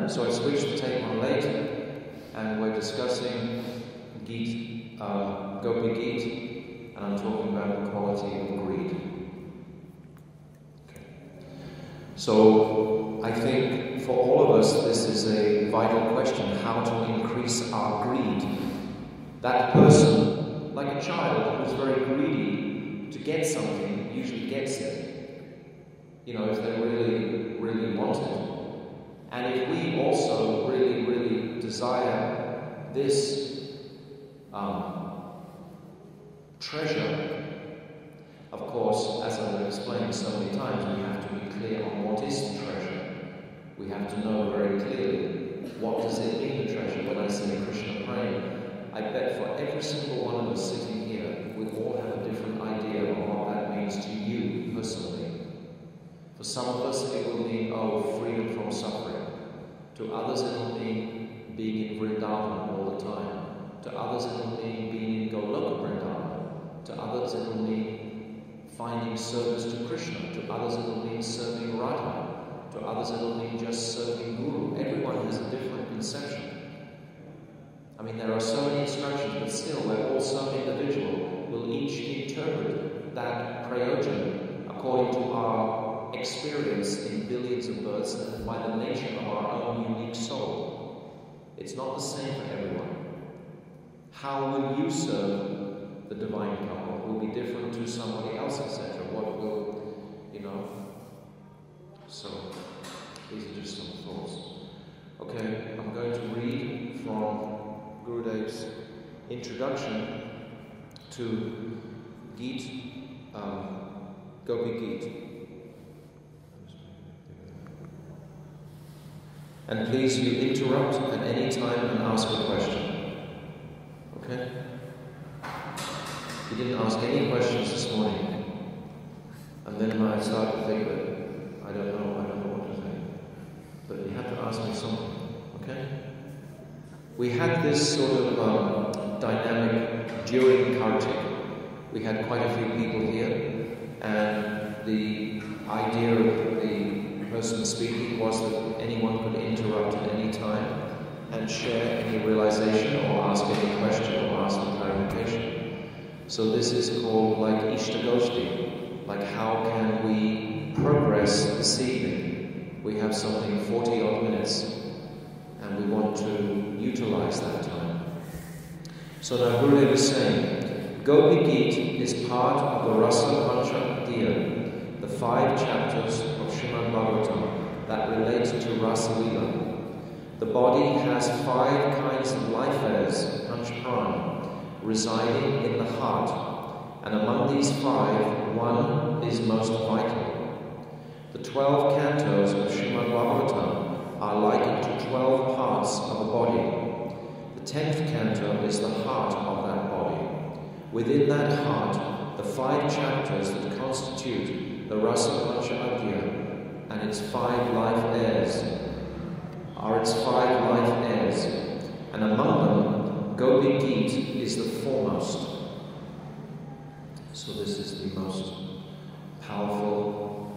so I switched the tape on late, and we're discussing Gopi Geet, and I'm talking about the quality of greed. Okay. So I think for all of us this is a vital question, how to increase our greed. That person, like a child who's very greedy to get something, usually gets it, if they really, really want it. And if we also really, really desire this treasure, of course, as I've explained so many times, we have to be clear on what is treasure. We have to know very clearly, what does it mean, treasure? When I say Krishna praying, I bet for every single one of us sitting here, we all have a different idea of what that means to you personally. For some of us, it will mean, freedom from suffering. To others, it will mean being in Vrindavan all the time. To others, it will mean being in Goloka Vrindavan. To others, it will mean finding service to Krishna. To others, it will mean serving Radha. To others, it will mean just serving Guru. Everyone has a different conception. I mean, there are so many instructions, but still, we're all so individual. We'll each interpret that prayojan according to our experience in billions of births and by the nature of our own unique soul. It's not the same for everyone. How will you serve the divine couple will be different to somebody else, etc. What will, So, these are just some thoughts. Okay, I'm going to read from Gurudev's introduction to Gopi Geet. And please, you interrupt at any time and ask a question. Okay? You didn't ask any questions this morning. And then I started to think that I don't know what to think. But you have to ask me something. Okay? We had this sort of dynamic during Kartik. We had quite a few people here, and the idea of the person speaking was that anyone could interrupt at any time and share any realization or ask any question or ask for clarification. So this is called like Ishtagoshti, like how can we progress this evening? We have something 40 odd minutes and we want to utilize that time. So now Gurudev is saying, Gopi Geet is part of the Rasa Pancha Adhyaya, the 5 chapters of Srimad Bhagavatam that relate to Rasa Lila. The body has 5 kinds of life airs, Panch Prana, residing in the heart, and among these 5, one is most vital. The 12 cantos of Srimad Bhagavatam are likened to 12 parts of a body. The 10th canto is the heart of that body. Within that heart, the 5 chapters that constitute the Rasa Pancha Adhyaya and its 5 life airs are its 5 life airs, and among them, Gopi Geet is the foremost. So this is the most powerful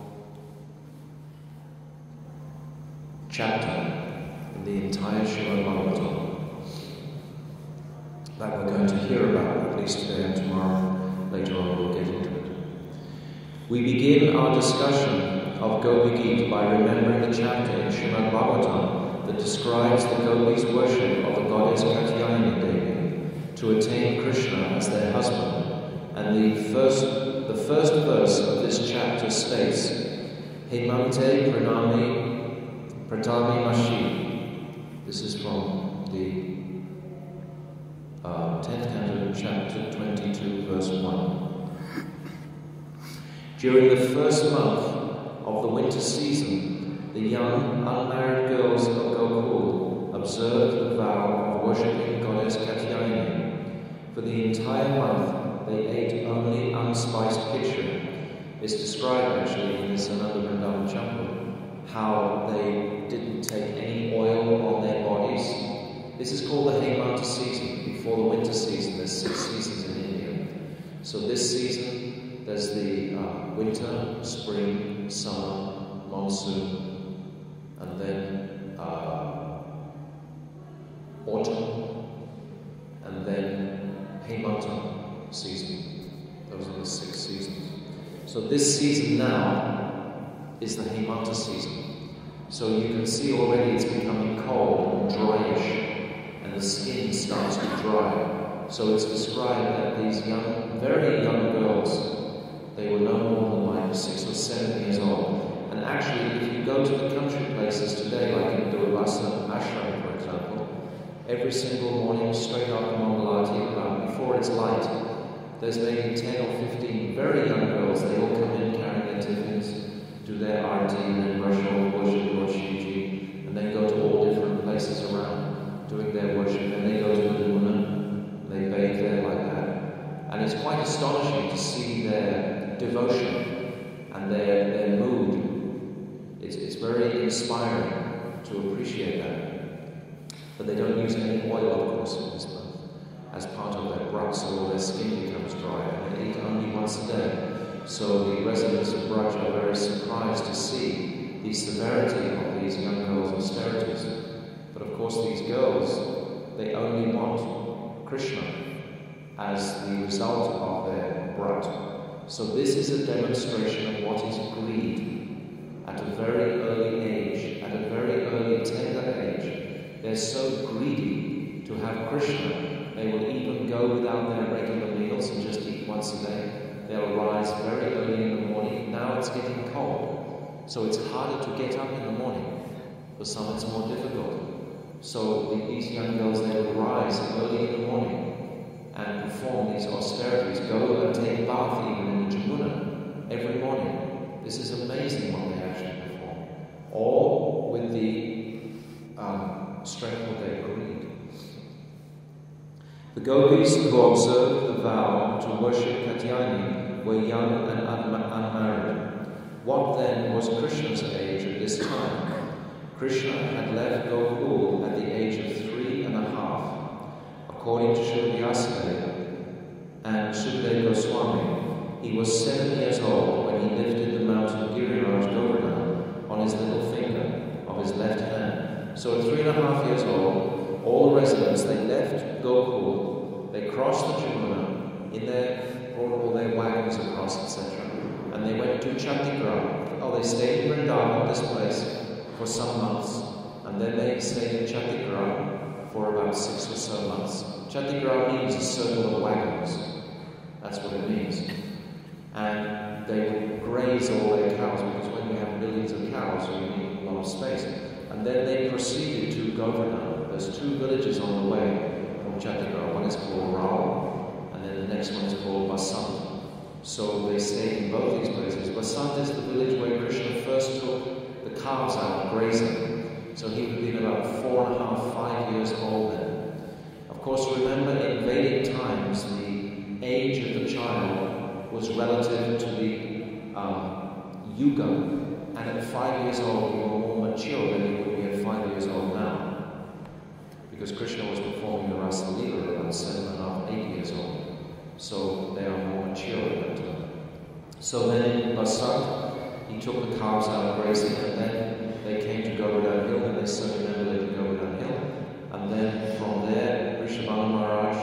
chapter in the entire Srimad Bhagavatam that we're going to hear about, at least today and tomorrow. Later on we'll get into it. We begin our discussion of Gopi Geet by remembering the chapter in Srimad Bhagavatam that describes the gopis' worship of the goddess Katyayani Devi to attain Krishna as their husband. And the first verse of this chapter states, Hemante Pranami Pratami Mashi. This is from the 10th canto, chapter 22, verse 1. During the first month of the winter season, the young, unmarried girls of Gokul observed the vow of worshipping goddess Katyayani. For the entire month, they ate only unspiced khichdi. It's described actually in the Srimad Bhagavatam chapter, how they didn't take any oil on their bodies. This is called the Hemanta season. Before the winter season, there's 6 seasons in India. So this season, there's the winter, spring, summer, monsoon, and then autumn, and then Hemanta season. Those are the 6 seasons. So this season now is the Hemanta season. So you can see already it's becoming cold and dryish, and the skin starts to dry. So it's described that these young, very young girls, they were no more than like 6 or 7 years old. And actually, if you go to the country places today, like in Durvasa Ashram, for example, every single morning, straight after Mangalarti, before it's light, there's maybe 10 or 15 very young girls. They all come in carrying their tiffins, do their arati, and then brush off, worship Lord Shivji, and then go to all different places around, doing their worship. And they go to the Yamuna, they bathe there like that. And it's quite astonishing to see their devotion and their mood. It's very inspiring to appreciate that. But they don't use any oil, of course, in this month, as part of their Braj, so all their skin becomes dry, and they eat only once a day. So the residents of Braj are very surprised to see the severity of these young girls' austerities. But of course these girls, they only want Krishna as the result of their Braj. So this is a demonstration of what is greed. At a very early age, at a very early tender age, they're so greedy to have Krishna, they will even go without their regular meals and just eat once a day. They'll rise very early in the morning. Now it's getting cold, so it's harder to get up in the morning. For some it's more difficult. So these young girls, they will rise early in the morning and perform these austerities, go and take a bath even in the Jamuna every morning. This is amazing what they actually perform. All with the strength of their greed. The gopis who observed the vow to worship Katyayani were young and unmarried. What then was Krishna's age at this time? Krishna had left Gokul at the age of 3.5. According to Srila Vyasadeva and Sukadeva Goswami, he was 7 years old when he lifted the mountain Giriraj Govardhan on his little finger of his left hand. So at 3.5 years old, all the residents, they left Gokul, they crossed the Jamuna, brought all their wagons across, etc. And they went to Chandigarh. Oh, they stayed in Vrindavan, this place, for some months. And then they stayed in Chandigarh for about 6 or so months. Chandigarh means a circle of wagons. That's what it means. And they would graze all their cows, because when you have millions of cows, you need a lot of space. And then they proceeded to Govardhan. There's 2 villages on the way from Chandigarh. One is called Rao, and then the next one is called Basant. So they stayed in both these places. Basant is the village where Krishna first took the calves out grazing. So he would have been about 4.5, 5 years old then. Of course, remember in Vedic times, the age of the child was relative to the yuga, and at 5 years old you were more mature than you would be at 5 years old now, because Krishna was performing the Rasa Leela at about 7.5, 8 years old, so they are more mature at that time. So then in Basant, he took the calves out grazing, and then they came to Govardhan Hill, and they circumambulated Govardhan Hill, and then from there Vrindavan Maharaj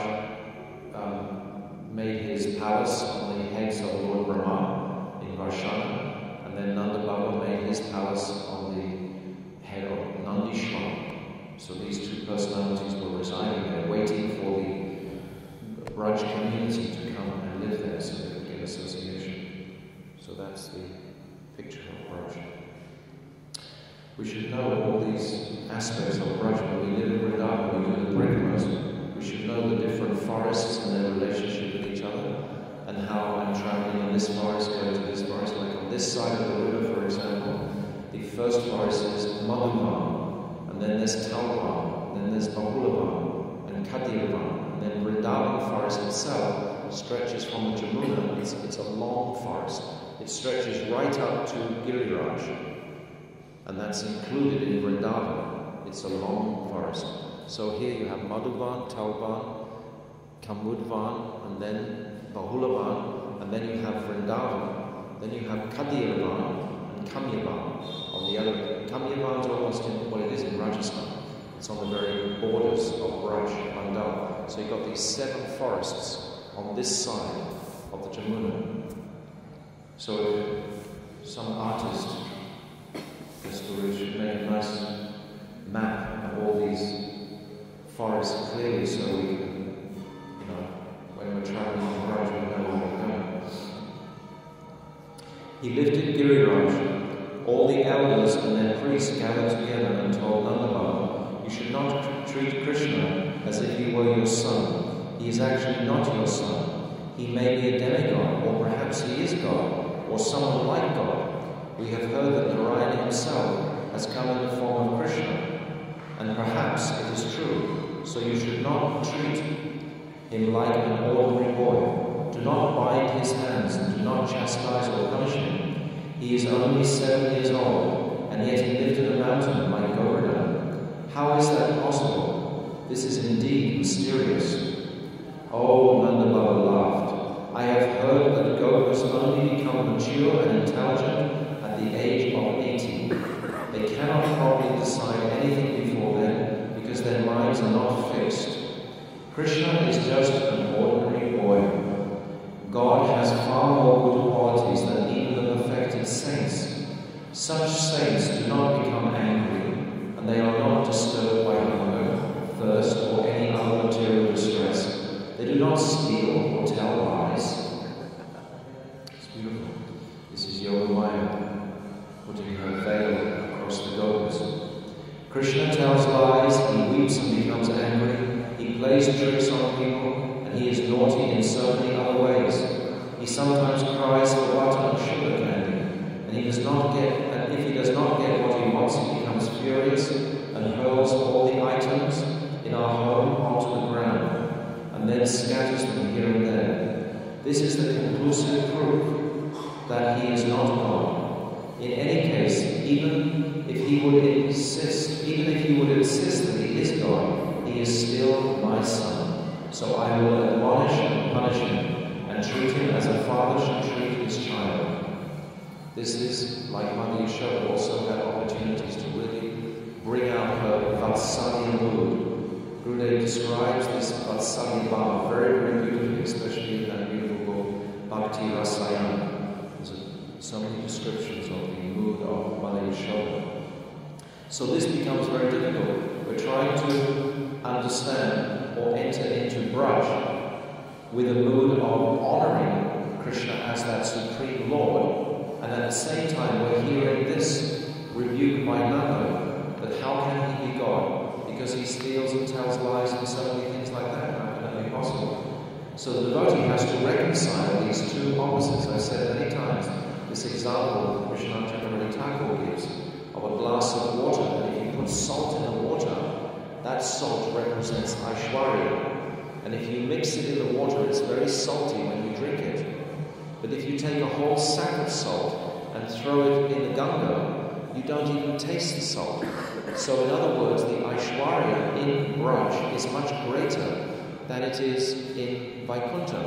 made his palace on the heads of Lord Brahma in Varshana, and then Nanda Baba made his palace on the head of Nandishwam. So these 2 personalities were residing there, waiting for the Braj community to come and live there so they could get association. So that's the picture of Braj. We should know all these aspects of Braj. When we live in Vrindavan, we do the parikrama. We should know the different forests and their relationship with each other, and how I'm traveling in this forest, going to this forest. Like on this side of the river, for example, the first forest is Madhuvan, and then there's Talvan, then there's Bahulavan, and Kadiravan, and then Vrindavan forest itself stretches from the Jamuna. It's a long forest. It stretches right up to Giriraj, and that's included in Vrindavan. It's a long forest. So here you have Madhuvan, Talvan, Kamudvan, and then Bahulavan, and then you have Vrindavan, then you have Kadiravan and Kamyavan on the other. Kamyavan is almost in, well, it is in Rajasthan. It's on the very borders of Braj Mandal. So you've got these 7 forests on this side of the Jamuna. So if some artist should make a nice map of all these forests clearly, so we can, when we're traveling on Braj, we know where we're going. He lifted Giriraj. All the elders and their priests gathered together and told Nanda Baba, "You should not treat Krishna as if he were your son. He is actually not your son. He may be a demigod, or perhaps he is God, or someone like God. We have heard that Narayana himself has come in the form of Krishna, and perhaps it is true. So you should not treat him like an ordinary boy. Do not bind his hands and do not chastise or punish him. He is only 7 years old, and yet he lifted a mountain like Govardhan. How is that possible? This is indeed mysterious." Oh, Nanda Baba laughed. "I have heard that Gopas only become mature and intelligent at the age of 80. They cannot properly decide anything before then because their minds are not fixed. Krishna is just an ordinary boy. God has far more good qualities than even the perfected saints. Such saints do not become angry, and they are not disturbed by hunger, thirst, or any other material distress. They do not steal or tell lies." It's beautiful. This is Yogamaya putting her veil across the Gopas. "Krishna tells lies, he weeps and becomes angry, he plays tricks on people, and he is naughty in so many other ways. He sometimes cries for butter and sugar candy, and if he does not get what he wants, he becomes furious and hurls all the items in our home onto the ground, and then scatters them here and there. This is the conclusive proof that he is not God. In any case, even if he would insist that he is God, he is still my son. So I will admonish and punish him, and treat him as a father should treat his child." This is, like Mother Yashoda, also had opportunities to really bring out her Vatsalya mood. Gurudev describes this Vatsalya Bhava very, very beautifully, especially in that beautiful book, Bhakti Rasayana. There's so many descriptions of the mood of Mother Yashoda. So this becomes very difficult. We're trying to understand or enter into Braj with a mood of honoring Krishna as that supreme Lord, and at the same time we're hearing this rebuke by Nanda, that how can he be God? Because he steals and tells lies and so many things like that. How can that be possible? So the devotee has to reconcile these two opposites. I've said many times, this example Vishnu Thakur gives of a glass of water, and if you put salt in the water, that salt represents Aishwarya. And if you mix it in the water, it's very salty when you drink it. But if you take a whole sack of salt and throw it in the Ganga, you don't even taste the salt. So in other words, the Aishwarya in Braj is much greater than it is in Vaikuntha.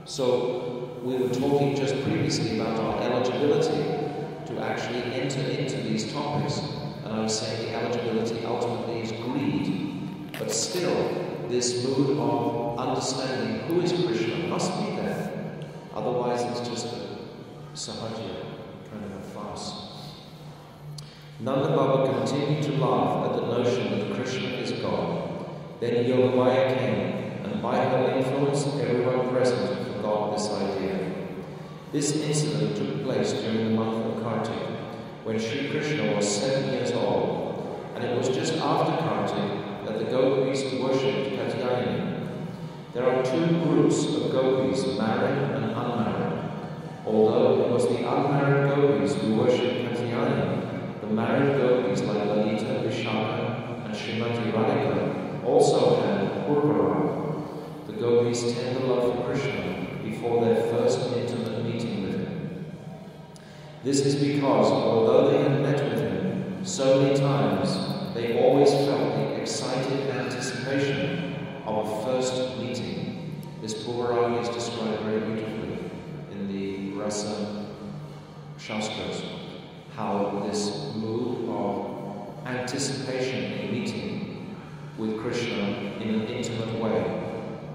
So we were talking just previously about our eligibility to actually enter into these topics. And I was saying the eligibility ultimately is greed. But still, this mood of understanding who is Krishna must be there. Otherwise, it's just a sahajya, kind of a farce. Nanda Baba continued to laugh at the notion that Krishna is God. Then Yogamaya came, and by her influence, everyone present forgot this idea. This incident took place during the month of Kartik, when Sri Krishna was 7 years old, and it was just after Kartik that the gopis worshipped Katyayani. There are two groups of gopis, married and unmarried. Although it was the unmarried gopis who worshipped Katyayani, the married gopis like Lalita, Vishaka, and Srimati Radhika also had Purpara, the gopis' tender love for Krishna before their first intimate meeting with him. This is because, although they had met with him so many times, they always felt the excited anticipation of a first meeting. This Purvaraga is described very beautifully in the Rasa Shastras, how this mood of anticipation in meeting with Krishna in an intimate way,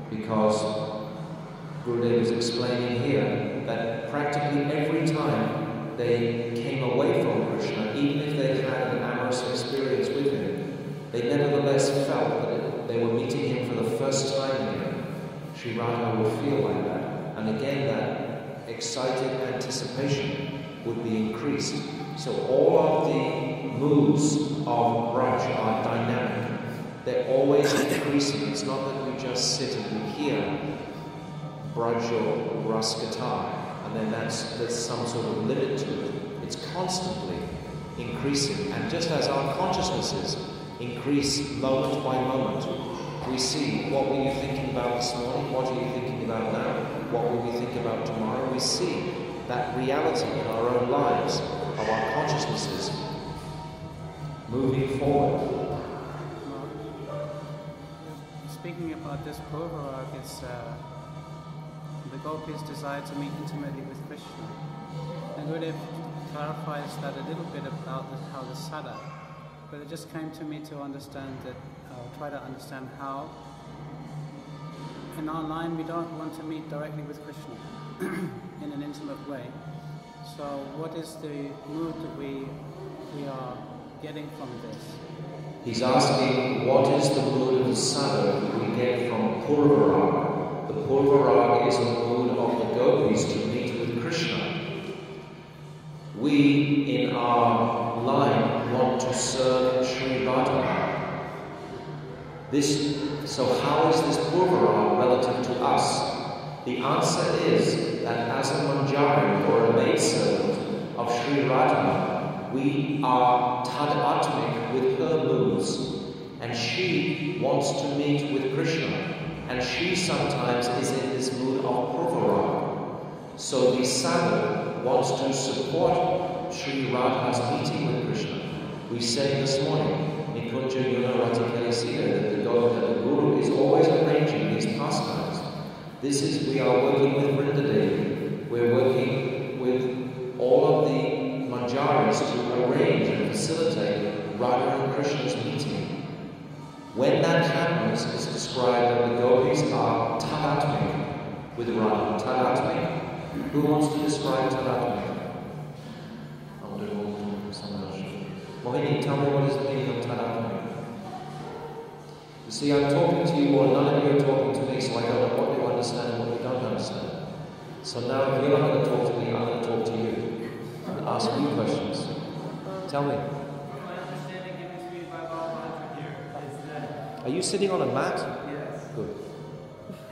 because Gurudev is explaining here that practically every time they came away from Krishna, even if they had an amorous experience with him, they nevertheless felt that they were meeting him for the first time here. Sri Radha would feel like that, and again that excited anticipation would be increased. So all of the moods of Braj are dynamic. They're always increasing. It's not that we just sit and we hear Braj or Ras Guitar, and then there's some sort of limit to it. It's constantly increasing. And just as our consciousnesses increase moment by moment, we see, what were you thinking about this morning? What are you thinking about now? What will we think about tomorrow? We see that reality in our own lives of our consciousnesses moving forward. Speaking about this Purvarag, it's the gopis desire to meet intimately with Krishna. And Gurudev clarifies that a little bit about how the sadhak, but it just came to me to understand that, try to understand how in our line we don't want to meet directly with Krishna in an intimate way. So what is the mood that we are getting from this? He's asking, what is the mood of the sadhak that we get from Purvarag? The Purvarag is the mood of the gopis to meet with Krishna. We, in our line, want to serve Sri Radha. So how is this Purvarag relative to us? The answer is that as a manjari or a maidservant of Sri Radha, we are tadatmic with her moods, and she wants to meet with Krishna, and she sometimes is in this mood of Purvarag. So the sadhu wants to support Sri Radha's meeting with Krishna. We said this morning, Nikunja Yuna Ratikali Sita, that the Guru is always arranging these pastimes. We are working with Vrindavan. We're working with all of the manjaris to arrange and facilitate Radha and Krishna's meeting. When that happens, it's described that the gopis are tadatmic with Radha. Tadatmic? Who wants to describe tadatmic? Mohini, tell me what is the meaning of tadatmic? You see, I'm talking to you, or none of you are talking to me, so I don't know what you understand and what you don't understand. So now, if you're not going to talk to me, I'm going to talk to you and ask you questions. Tell me. My understanding given to me by Bhavan here is that... Are you sitting on a mat? Yes. Good.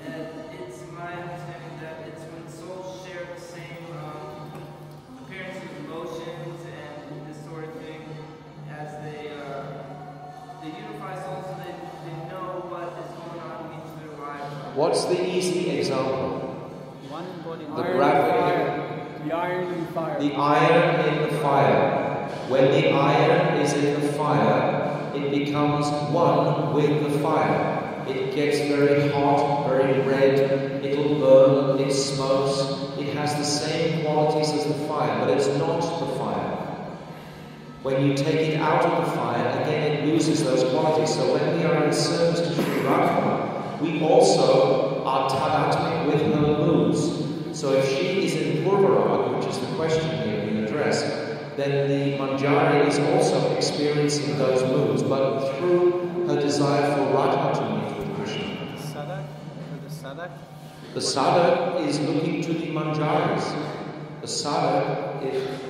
And it's my understanding that it's when souls share the same appearances, emotions, and this sort of thing, as they unify souls so they know what is going on in each of their lives. What's the easy example? One body, The graphic. the iron and fire. The iron in the fire. When the iron is in the fire, it becomes one with the fire. It gets very hot, very red, it'll burn, it smokes. It has the same qualities as the fire, but it's not the fire. When you take it out of the fire, again it loses those qualities. So when we are in service to Sri Radha, we also are tadatmic with her moods. So if she is in Purvarag, which is the question here being addressed, then the manjari is also experiencing those moods, but through her desire for Radha to meet with Krishna. The sadhak is looking to the manjaris. The sadhak, if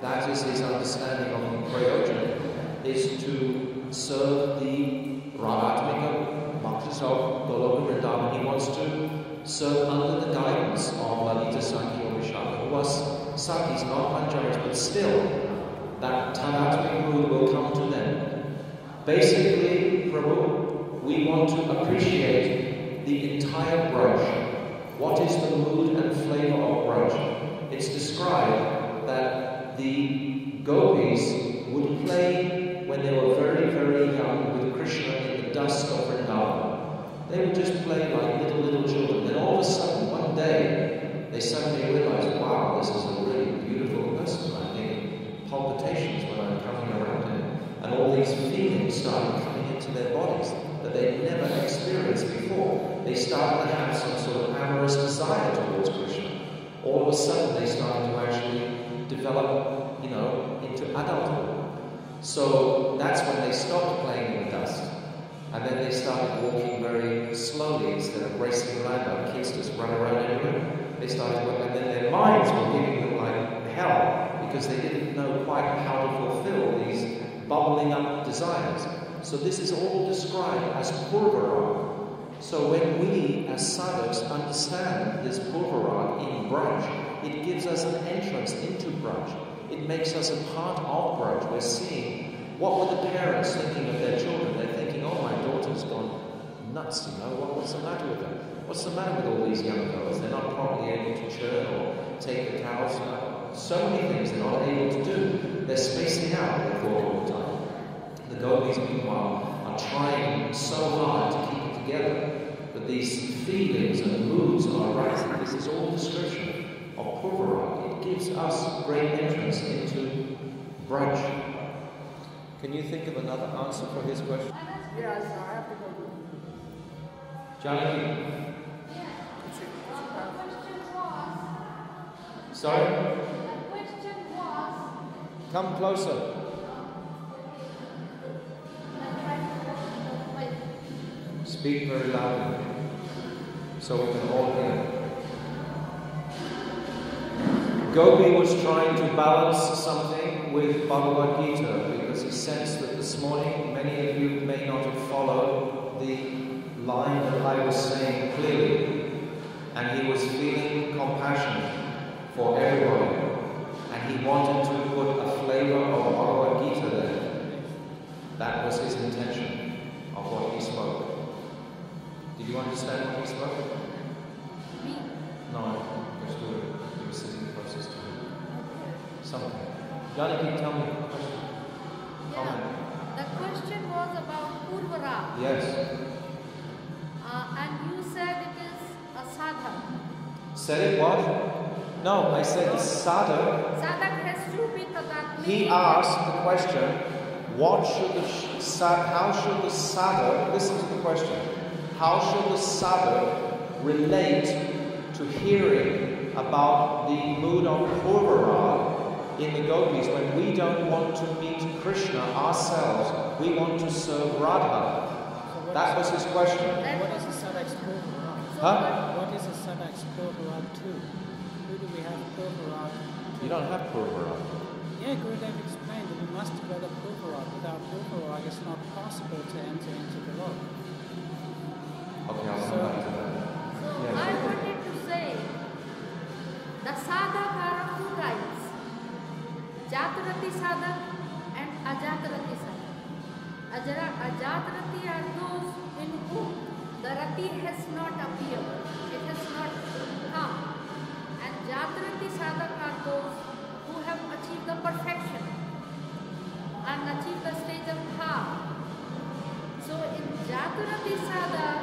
that is his understanding of prayojan, is to serve the Radhatmika Bhaktas of Goloka Vrindavan. He wants to serve under the guidance of Lalita Sakhi or Vishaka, who was Sakhis, not manjaris, but still, that tadatmic mood will come to them. Basically, Prabhu, we want to appreciate the entire Braj. What is the mood and flavor of Braj? It's described that the gopis would play when they were very, very young with Krishna in the dusk of Vrindavan. They would just play like little children. Then all of a sudden, one day, they suddenly realized, wow, this is a really beautiful person. I'm getting palpitations when I'm coming around him. And all these feelings started coming into their bodies. experienced before. They started to have some sort of amorous desire towards Krishna. All of a sudden they started to actually develop, into adulthood. So that's when they stopped playing in the dust. And then they started walking very slowly instead of racing around like kids just run around everywhere. They started working, and then their minds were giving them like hell because they didn't know quite how to fulfill these bubbling up desires. So this is all described as purvarag. So when we as sadhaks understand this purvarag in Braj, it gives us an entrance into Braj. It makes us a part of Braj. We're seeing what were the parents thinking of their children. They're thinking, oh, my daughter's gone nuts, what's the matter with her? What's the matter with all these young girls? They're not properly able to churn or take the cows. So many things they're not able to do. They're spacing out their thought all the time. The gopis, meanwhile, are trying so hard to keep it together. But these feelings and moods are rising. This is all description of purvarag. It gives us great entrance into Braj. Can you think of another answer for his question? Yes, I have to go to Janaki. The Sorry? question was... Come closer. Speak very loudly so we can all hear. Gopi was trying to balance something with Bhagavad Gita because he sensed that this morning many of you may not have followed the line that I was saying clearly, and he was feeling compassion for everyone, and he wanted to put a flavor of Bhagavad Gita there. That was his intention of what he spoke. Did you understand what he spoke? Me. No, just do it. You were sitting closest to him. Something. Janaki, tell me the question. Comment. The question was about purvarag. Yes. And you said it is a sadhak. Said it what? No, I said the sadhak. Sadhak has two bits of that. He asked the question, how should the sadhak, listen to the question, how should the sadhak relate to hearing about the mood of purvarag in the gopis when we don't want to meet Krishna ourselves, we want to serve Radha? That was his question. What is a sadhak's purvarag? Huh? What is a sadhak's purvarag to? Who do we have purvarag to? You don't have purvarag. Yeah, Gurudev explained that we must develop purvarag. Without purvarag, it's not possible to enter into the Lord. Okay, I'll come back to that. So Yes. I wanted to say, the sadhak are of two types. Jatarati sadhak and ajatarati sadhak. Ajatarati are those in whom the rati has not appeared. It has not come. And jatarati sadhak are those who have achieved the perfection and achieved the stage of bhav. So in jatarati sadhak,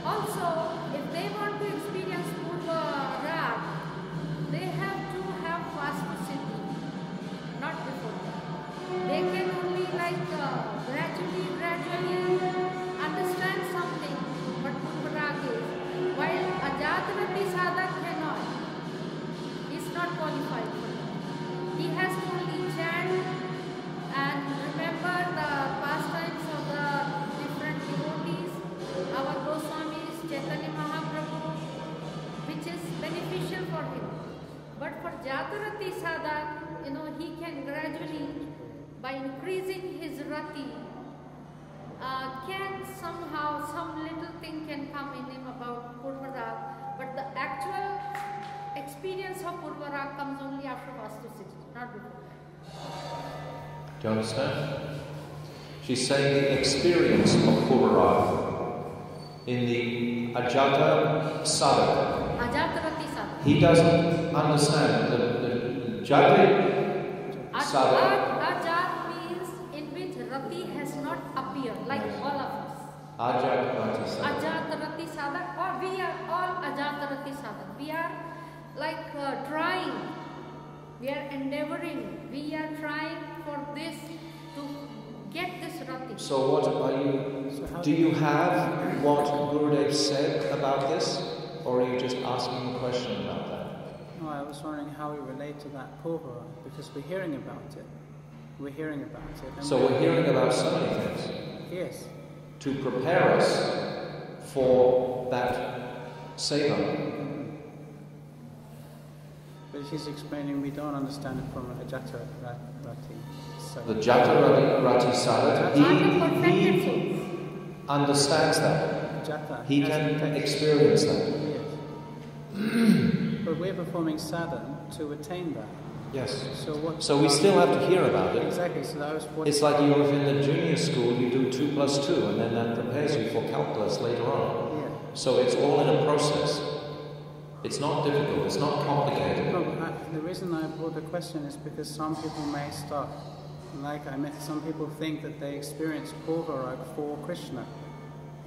also, if they want to experience purvarag, they have to have vastu siddhi, not before that. They can only gradually understand something, but purvarag is. While ajatarati sadhak cannot, he is not qualified for that. He has to only chant and remember the pastimes of the different devotees, our Goswamis, Chaitanya Mahaprabhu, which is beneficial for him. But for Jatarati sadhak, he can gradually, by increasing his rati, can somehow, some little thing can come in him about purvarag, but the actual experience of purvarag comes only after vastu siddhi, not before. Do you understand? She's saying the experience of purvarag in the ajata sadhaka. Ajatarati sadhak. He doesn't understand the jata sadhaka. Ajat means in which rati has not appeared, like Yes. all of us. Ajatarati sadhaka. Ajatarati sadhak, or we are all ajatarati sadhak. We are like trying, we are endeavoring, we are trying for this to get this rati. So what are you, do you have what Gurudev said about this? Or are you just asking a question about that? No, I was wondering how we relate to that purvara, because we're hearing about it. We're hearing about it. And So we're hearing about so many things. Yes. To prepare us for that seva. But she's explaining we don't understand it from a Jata Rati. The Jata Rati Sadhaka, he He understands that. Jata. He can experience that. Yes. But we're performing sadhana to attain that. Yes. So we still have to hear about it. Exactly. So that was what. It's like you're in the junior school, you do 2 + 2, and then that prepares you for calculus later on. Yeah. So it's all in a process. It's not difficult, it's not complicated. No, the reason I brought the question is because some people may start, like I met, some people think that they experience purvarag for Krishna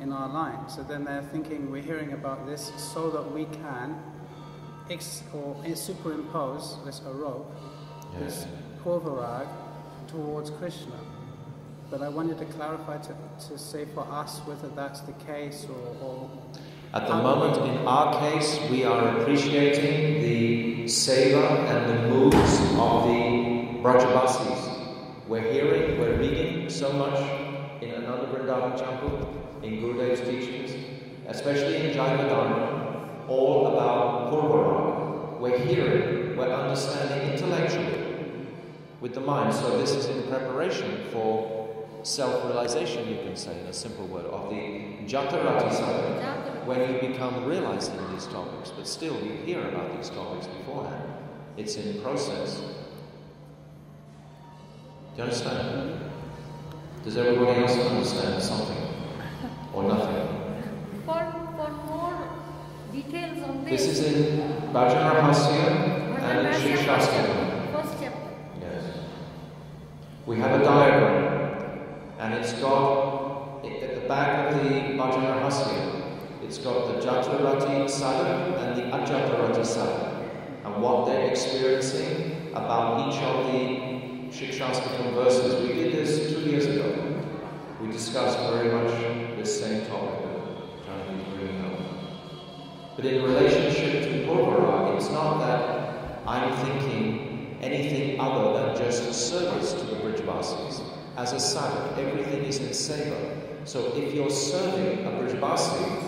in our line. So then they're thinking we're hearing about this so that we can superimpose this arope, this purvarag towards Krishna. But I wanted to clarify to say for us whether that's the case or At the moment, in our case, we are appreciating the seva and the moods of the Brajabasis. We're hearing, we're reading so much in Ananda Vrindavan Champu, in Gurudev's teachings, especially in Jayavadharma, all about Purvarag. We're hearing, we're understanding intellectually with the mind. So this is in preparation for self-realization, you can say in a simple word, of the Jatarati Sadhana, when you become realized in these topics, but still you hear about these topics beforehand. It's in process. Do you understand? Does everybody else understand something? Or nothing? For more details on this. This is in Bhajan Rahasya and in Shikshastra. First chapter. Yes. We have a diagram. And it's got, at the back of the Bhajan Rahasya, it's got the Jatarati Sadhana and the Ajatarati Sadhana, and what they're experiencing about each of the Shikshastra verses. We did this 2 years ago. We discussed very much this same topic that Johnny is bringing up. But in relationship to Purvarag, it's not that I'm thinking anything other than just service to the Brijvasis. As a sadhak, everything is in seva. So if you're serving a Brijvasi,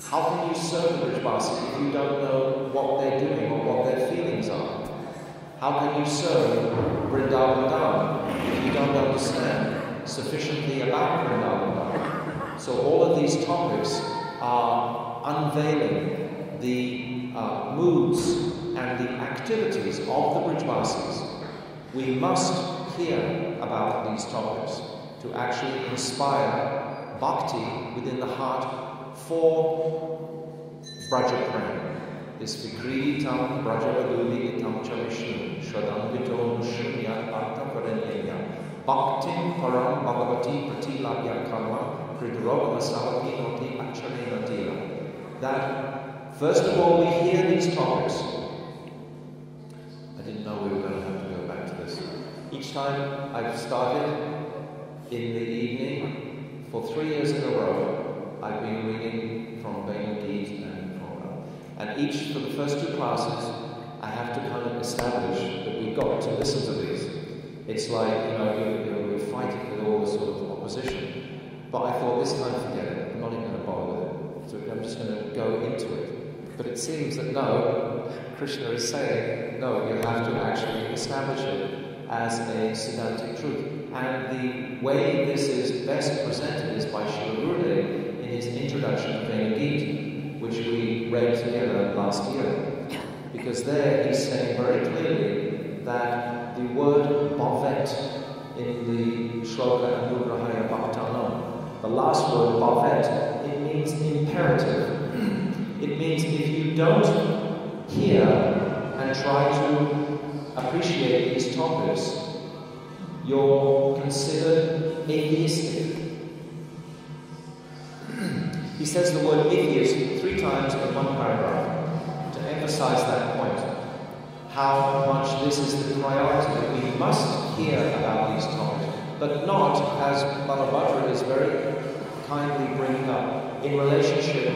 how can you serve the Brijvasi if you don't know what they're doing or what their feelings are? How can you serve Vrindavan Dham if you don't understand sufficiently about Vrindavan Dham? So all of these topics are unveiling the moods and the activities of the Brijvasis. We must hear about these topics to actually inspire bhakti within the heart for Braja Prem. This Vikriditam Brajavadulitam Chavishnu Shradambito Shunyat Bhakta Paranyaya Bhaktim Param Bhagavati Pratilabhya Karma Pridroga Savapinoti Acharena Dila. That first of all we hear these topics. I didn't know we were going to have to go back to this. Each time I've started in the evening, for 3 years in a row, I've been reading from Bhagavad and each, for the first 2 classes, I have to kind of establish that we've got to listen to these. It's like, we're fighting with all this sort of opposition. But I thought, this time forget it, I'm not even going to bother with it. So I'm just going to go into it. But it seems that no, Krishna is saying, no, you have to actually establish it as a Siddhantic truth. And the way this is best presented is by Srila Gurudev in his introduction to Bhagavad, which we read together last year. Because there he's saying very clearly that the word bhavet in the Shloka Anugrahaya Bhaktanam, the last word bhavet, it means imperative. It means if you don't hear and try to appreciate these topics, you're considered atheistic. He says the word atheist 3 times in one paragraph to emphasize that point. How much this is the priority, that we must hear about these topics. but not, as Balabhadra is very kindly bringing up, in relationship.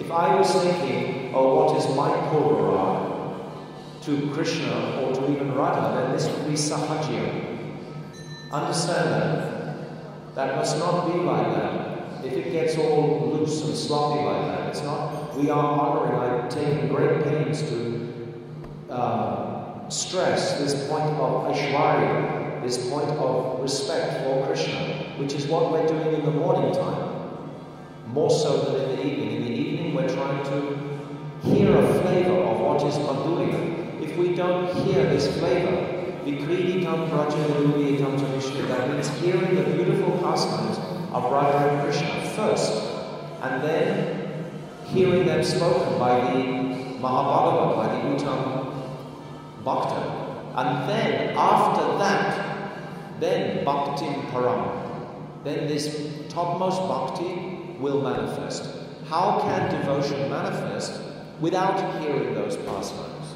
If I was thinking, oh, what is my purvarag to Krishna or to even Radha, then this would be sahajya. Understand that. That must not be like that. If it gets all loose and sloppy like that, it's not. We are honoring, I've taken great pains to stress this point of Aishwarya, this point of respect for Krishna, which is what we're doing in the morning time, more so than in the evening. In the evening, we're trying to hear a flavor of what is Madhurya. If we don't hear this flavor, Vikriditam Prajaluviyatam Vishnu, that means hearing the beautiful pastimes of Radha and Krishna first, and then hearing them spoken by the Mahabhagavad, by the Uttam Bhakta. And then, after that, then Bhaktim Param. Then this topmost bhakti will manifest. How can devotion manifest without hearing those pastimes?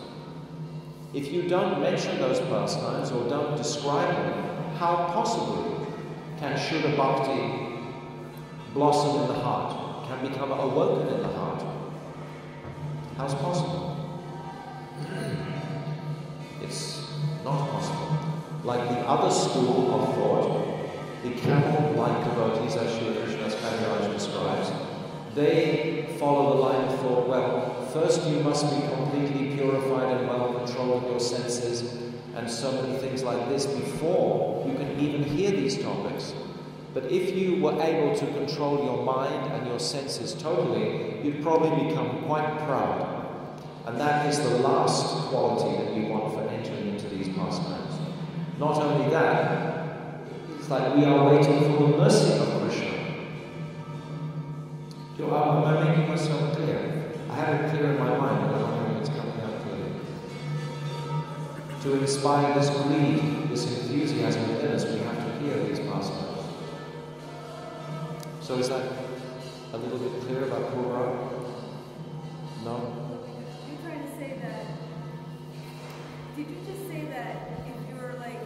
If you don't mention those pastimes or don't describe them, how possibly can Shuddha Bhakti blossom in the heart, can become awoken in the heart? How's possible? It's not possible. Like the other school of thought, the camel-like devotees, as Srila Krishnadas Kaviraj describes, they follow the line of thought, well, first you must be completely purified and well controlled your senses, and so many things like this before you can even hear these topics. But if you were able to control your mind and your senses totally, you'd probably become quite proud. And that is the last quality that you want for entering into these pastimes. Not only that, it's like we are waiting for the mercy of Krishna. Am I making myself clear? I have it clear in my mind, but I'm wondering if it's coming out clearly. To inspire this greed, this enthusiasm within us, we have to hear these pastimes. So is that a little bit clear about Purva? No? You're trying to say that, did you just say that if you're like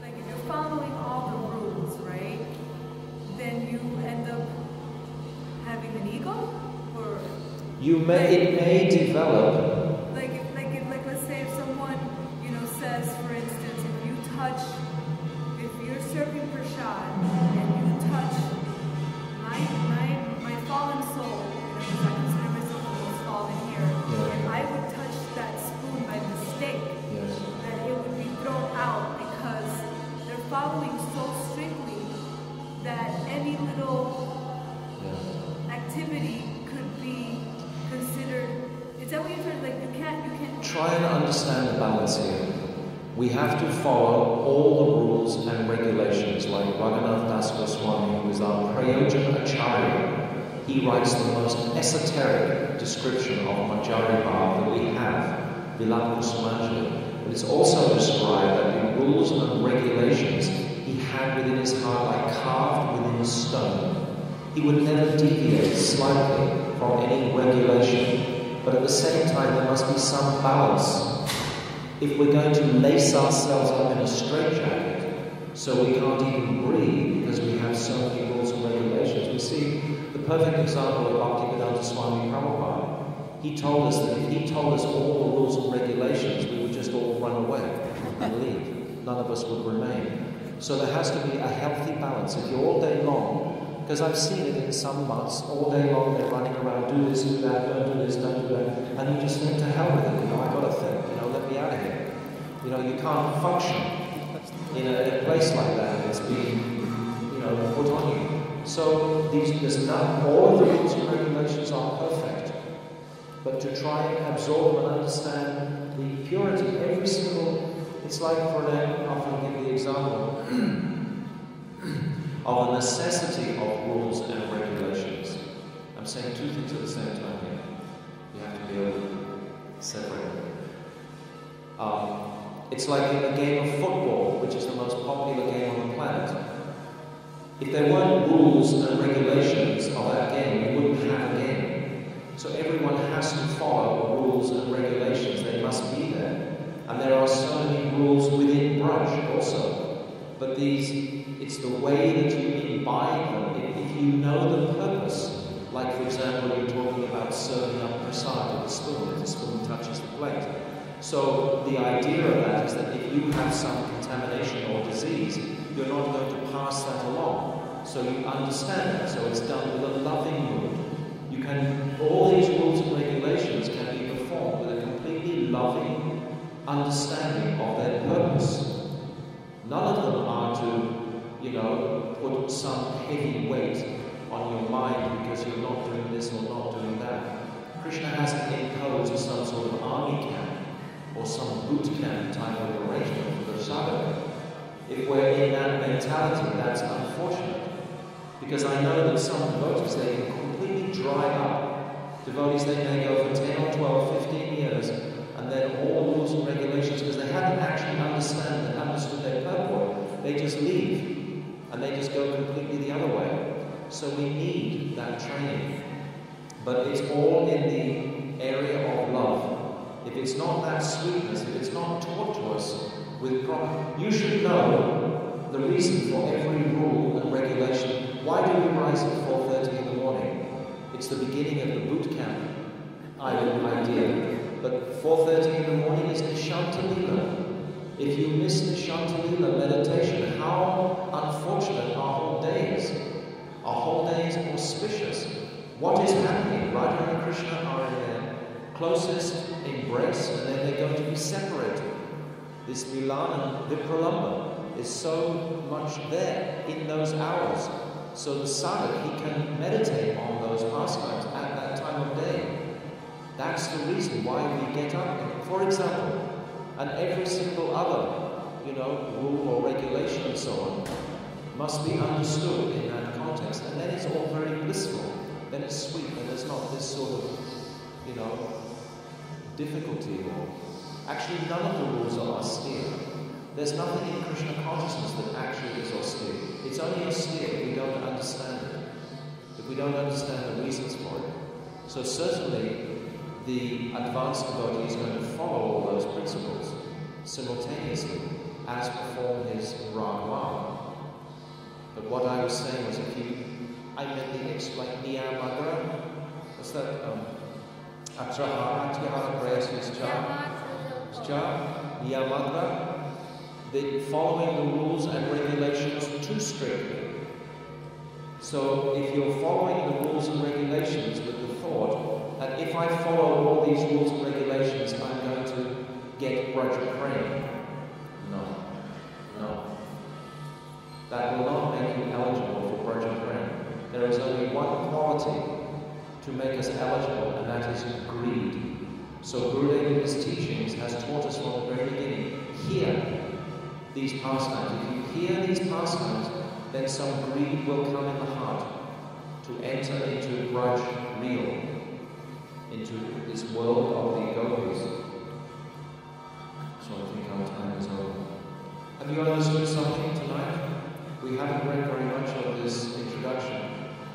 if you're following all the rules, right, then you end up having an ego? Or it may develop. Like let's say if someone, says, for instance, if you're serving prasad and you touch my fallen soul, because I consider myself the most fallen here, if I would touch that spoon by mistake, that it would be thrown out because they're following so strictly that any little activity could be considered. Is that what you're trying to, you can't try and understand the balance here. We have to follow all the rules and regulations, like Raghunath Das Goswami, who is our Prayojana Acharya. He writes the most esoteric description of Manjari Bhav that we have, Vilakusumanjali. But it's also described that the rules and regulations he had within his heart like carved within a stone. He would never deviate slightly from any regulation, but at the same time there must be some balance. If we're going to lace ourselves up in a straitjacket so we can't even breathe because we have so many rules and regulations, we see the perfect example of Bhativedanta Swami Prabhupada. He told us that if he told us all the rules and regulations, we would just all run away and leave. None of us would remain. So there has to be a healthy balance. If you're all day long, because I've seen it in some months, all day long they're running around, do this, do that, don't do this, don't do that, and you just think, to hell with it, I got to think, let me out of here. You can't function in a place like that. It's being, put on you. So there's enough. All of the rules and regulations are perfect, but to try and absorb and understand the purity, every single. It's like, for an often give the example of a necessity of rules and regulations. I'm saying two things at the same time here. You have to be able to separate them. It's like in the game of football, which is the most popular game on the planet. If there weren't rules and regulations of that game, we wouldn't have a game. So everyone has to follow rules and regulations. They must be there. And there are so many rules within Braj also. But it's the way that you imbibe them. If you know the purpose, like for example, you're talking about serving up prasad with a spoon, if the spoon touches the plate. So the idea of that is that if you have some contamination or disease, you're not going to pass that along. So you understand that. So it's done with a loving mood. You can, all these rules and regulations can be performed with a completely loving understanding of their purpose. None of them are to, put some heavy weight on your mind because you're not doing this or not doing that. Krishna hasn't imposed some sort of army camp or some boot camp type of arrangement for the sadhaka. If we're in that mentality, that's unfortunate. Because I know that some devotees, they can completely dry up. Devotees, they may go for 10 or 12, 15 years, and then all the rules and regulations, because they haven't actually understood their purport, they just leave, and they just go completely the other way. So we need that training. But it's all in the area of love. If it's not that sweetness, if it's not taught to us with proper... You should know the reason for every rule and regulation. Why do we rise at 4:30 in the morning? It's the beginning of the boot camp idea. But 4:30 in the morning is Nishanta Lila. If you miss Nishanta Lila meditation, how unfortunate our whole day is. Our whole day is auspicious. What is happening? Radha and Krishna are in their closest embrace, and then they're going to be separated. This Milan and Vipralamba is so much there in those hours. So the sadhak, he can meditate on those pastimes at that time of day. That's the reason why we get up, for example, and every single other, rule or regulation and so on must be understood in that context, and then it's all very blissful. Then it's sweet, and there's not this sort of, difficulty or... Actually, none of the rules are austere. There's nothing in Krishna consciousness that actually is austere. It's only austere if we don't understand it, if we don't understand the reasons for it. So certainly, the advanced devotee is going to follow all those principles simultaneously as perform his rag. But what I was saying was, I meant to explain Niyamagra. What's that? Atrahara Niyamagra. The following the rules and regulations too strictly. So if you're following the rules and regulations with the thought that if I follow all these rules and regulations, I'm going to get Braja Prem. No. That will not make you eligible for Braja Prem. There is only one quality to make us eligible, and that is greed. So Gurudev in his teachings has taught us from the very beginning, hear these pastimes. If you hear these pastimes, then some greed will come in the heart to enter into Braj real, into this world of the gopis. So I think our time is over. Have you understood something tonight? We haven't read very much of this introduction,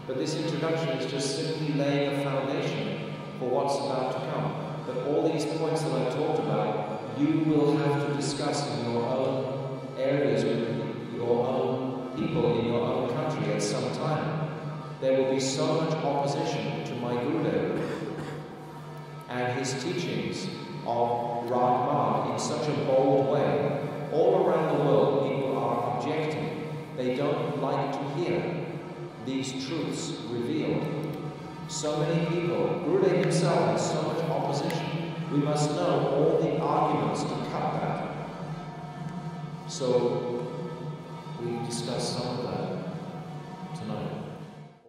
but this introduction is just simply laying a foundation for what's about to come. But all these points that I've talked about, you will have to discuss in your own areas with your own people in your own country at some time. There will be so much opposition to my Gurudev and his teachings of Rag in such a bold way. All around the world, people are objecting. They don't like to hear these truths revealed. So many people, Gurudev himself has so much opposition. We must know all the arguments to cut that. So we discuss some of that tonight.